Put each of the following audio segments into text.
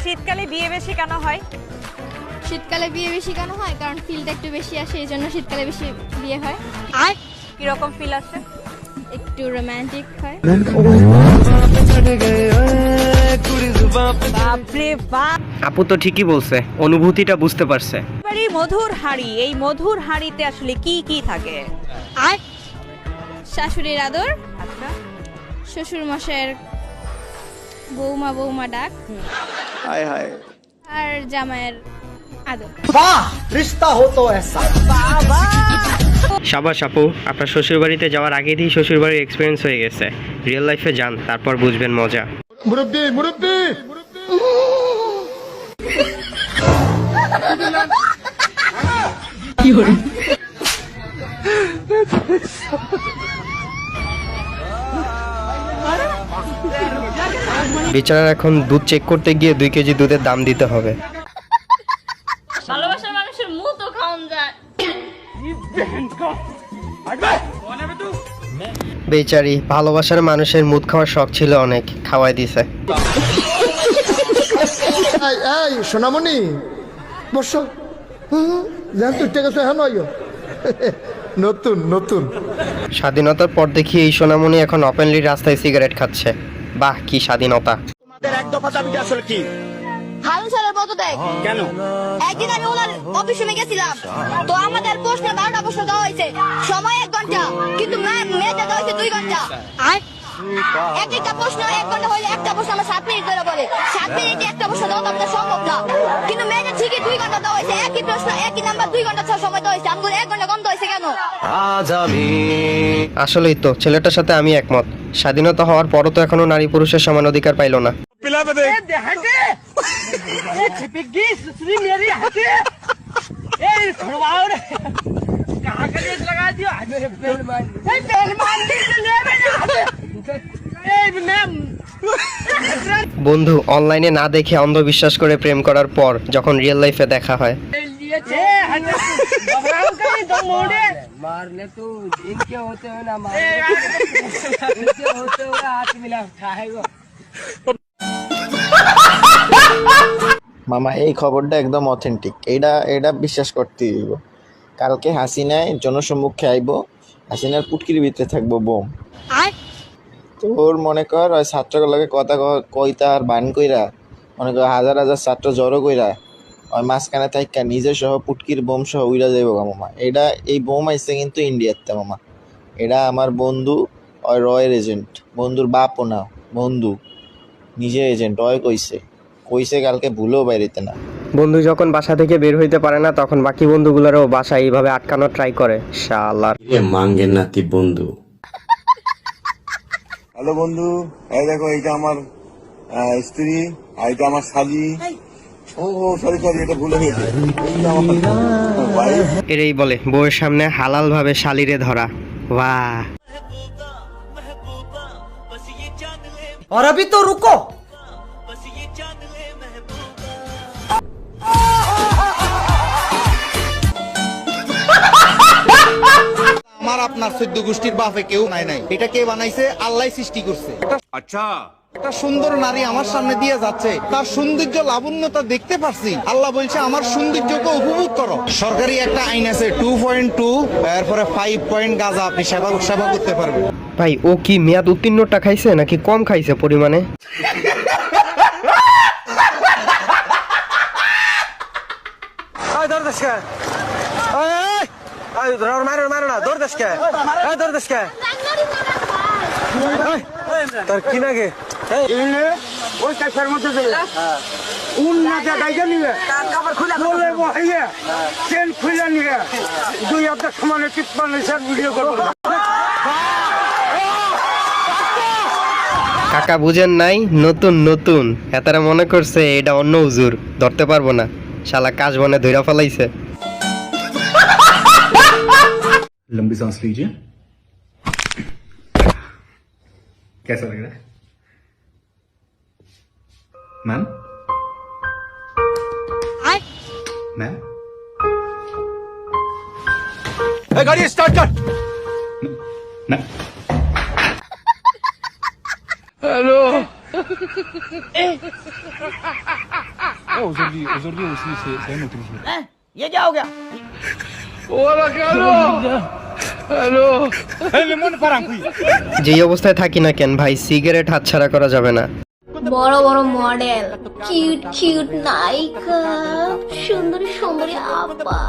শীতকালে বিয়ে বেশি কেন হয়? শীতকালে বিয়ে বেশি কেন হয়? কারণ ফিলটা একটু বেশি আসে, এই জন্য শীতকালে বেশি বিয়ে হয়। আর কিরকম ফিল আসে? একটু রোমান্টিক হয়। বাপরে বাপ, আপু তো ঠিকই বলছে, অনুভূতিটা বুঝতে পারছে। এবারে মধুর হাঁড়ি, এই মধুর হাঁড়িতে আসলে কি কি থাকে? আর শাশুড়ির আদর, আচ্ছা, শ্বশুর মশাইয়ের বৌমা বৌমা ডাক, हाय हाय আর জামাইয়ের আদর। वाह रिश्ता हो तो ऐसा। সাবাস আপু, আপনার শ্বশুর বাড়িতে যাওয়ার আগে দিয়ে শ্বশুর বাড়ির এক্সপিরিয়েন্স হয়ে গেছে। রিয়েল লাইফে যান, তারপর বুঝবেন মজা। मुरब्बी मुरब्बी বেচারার এখন দুধ চেক করতে গিয়ে 2 কেজি দুধের দাম দিতে হবে। ভালোবাসার মানুষের মুখ তো খাওন যায়। বেচারি, ভালোবাসার মানুষের মুদ খাওয়ার শখ ছিল অনেক, খাওয়াই দিছে। এই এই সোনামণি বসো। জান তুই টেকে তো হ্যাঁ নয় নতুন নতুন স্বাধীনতার পর দেখি এই সোনামণি এখন ওপেনলি রাস্তায় সিগারেট খাচ্ছে। বাহ, কি স্বাধীনতা! তোমাদের এক দফা দাবিটা আসলে কি? হারুন স্যারের পদত্যাগ। কেন? একদিন আমি ওনার অফিসে গেছিলাম, তো আমাদের প্রশ্নে 12টা প্রশ্ন দেওয়া হয়েছে, সময় 1 ঘন্টা, কিন্তু ম্যাম মেয়েটা দেওয়া হয়েছে 2 ঘন্টা। আর একটা প্রশ্ন 1 ঘন্টা হলে একটা প্রশ্ন আমরা 7 মিনিট ধরে বলে 7 মিনিটে একটা প্রশ্ন দেওয়া তো আমাদের সম্ভব না, কিন্তু মেয়েটা ঠিকই 2 ঘন্টা দেওয়া হয়েছে, একই প্রশ্ন একই নাম্বার 2 ঘন্টা সময় দেওয়া হয়েছে, আমাদের 1 ঘন্টা কম দেওয়া হয়েছে কেন? আসলেই তো, ছেলেটার সাথে আমি একমত। স্বাধীনতা হওয়ার পরও তো এখনো নারী পুরুষের সমান অধিকার পাইলো না। বন্ধু, অনলাইনে না দেখে অন্ধবিশ্বাস করে প্রেম করার পর যখন রিয়েল লাইফে দেখা হয়, মামা এই খবরটা একদম অথেন্টিক। এটা বিশ্বাস করতে হইব। কালকে হাসিনায় জনসম্মুখে আইব, হাসিনার পুটকির ভিতরে থাকবো বোম। আর তোর মনে কর ওই ছাত্রগুলোকে কথা কইতা আর বান কইরা, মনে কর হাজার হাজার ছাত্র জড়ো কইরা ওই মাঝখানে থাইকা নিজে সহ পুটকির বোম সহ উইরা যাইব মামা। এই বোম আইছে কিন্তু ইন্ডিয়াতে মামা। এটা আমার বন্ধু, ওই রয়ের এজেন্ট, বন্ধুর বাপও না, বন্ধু নিজে এজেন্ট। ওই কইছে কালকে ভুলেও বাইরেতে না। বন্ধু যখন বাসা থেকে বের হইতে পারে না, তখন বাকি বন্ধুগুলোরও বাসা এইভাবে আটকানোর ট্রাই করে। শালা মাঙ্গের নাতি বন্ধু। হ্যালো বন্ধু, এই দেখো এইটা আমার স্ত্রী, আর এটা আমার শালি। ও সরি এটা ভুলে গেছে। এইটা আমার wife। এরই বলে বউয়ের সামনে হালাল ভাবে শালিরে ধরা। বাহ! और अभी तो रुको। আমার আপনার 14 গোষ্ঠীর বাপে কেউ নাই। এটা কে বানাইছে? আল্লাহ সৃষ্টি করছে। আচ্ছা, একটা সুন্দর নারী আমার সামনে দিয়ে যাচ্ছে, তার সৌন্দর্য লাবণ্যতা দেখতে পারছি। আল্লাহ বলছে আমার সৌন্দর্যকে উপভোগ করো। সরকারি একটা আইন আছে 2.2, এরপরে 5 পয়েন্ট গাঁজা আপনি সেবা করতে পারবেন। ভাই, ও কি মেয়াদ উত্তীর্ণটা খাইছে নাকি কম খাইছে পরিমাণে? তোর কি নাগে ওই কাছের মধ্যে যাবে উন্নাটা ডাইজা নিবে বলে বহাইয়া চেন খুলে নিয়ে 2 হাজার সমানে টিপ্পানে স্যার ভিডিও করবো। কাকা বুঝেন নাই, নতুন নতুন এতারা মনে করছে এটা অন্য হুজুর, ধরতে পারবো না। শালা কাজ বনে ধইরা ফেলাইছে। लंबी सांस लीजिए। कैसा लग रहा है मैम? আর मैम গাড়ি স্টার্ট কর। मैम হ্যালো যেই অবস্থায় থাকি না কেন ভাই, সিগারেট হাতছাড়া করা যাবে না। বড় বড় মডেল, কিউট কিউট নায়িকা, সুন্দরী সুন্দরী আপা,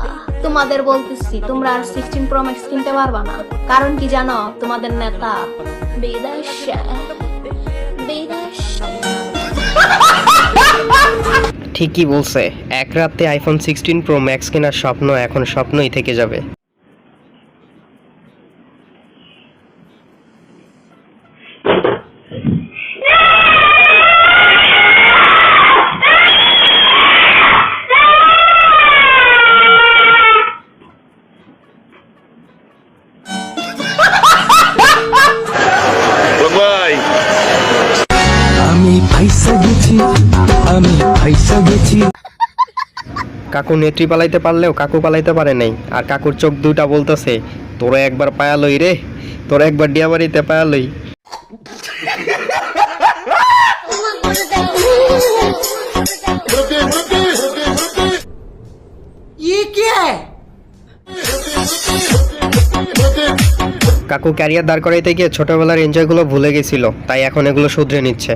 তোমাদের বলতেছি তোমরা আর 16 Pro Max কিনতে পারবা না। কারণ কি জানো? তোমাদের নেতা বিদেশে। ঠিকই বলছে, এক রাতে আইফোন 16 Pro Max কেনার স্বপ্ন এখন স্বপ্নই থেকে যাবে। ভাই কাকু নেত্রী পালাইতে পারলেও কাকু পালাইতে পারে নাই। আর কাকুর চোখ দুইটা বলতেছে, তোরা একবার পায়ালই রে, তোরা একবার ডিয়াবাড়িতে পায়ালই। কাকু ক্যারিয়ার দাঁড় করাইতে গিয়ে ছোটবেলার এনজয় গুলো ভুলে গেছিল, তাই এখন এগুলো শুধরে নিচ্ছে।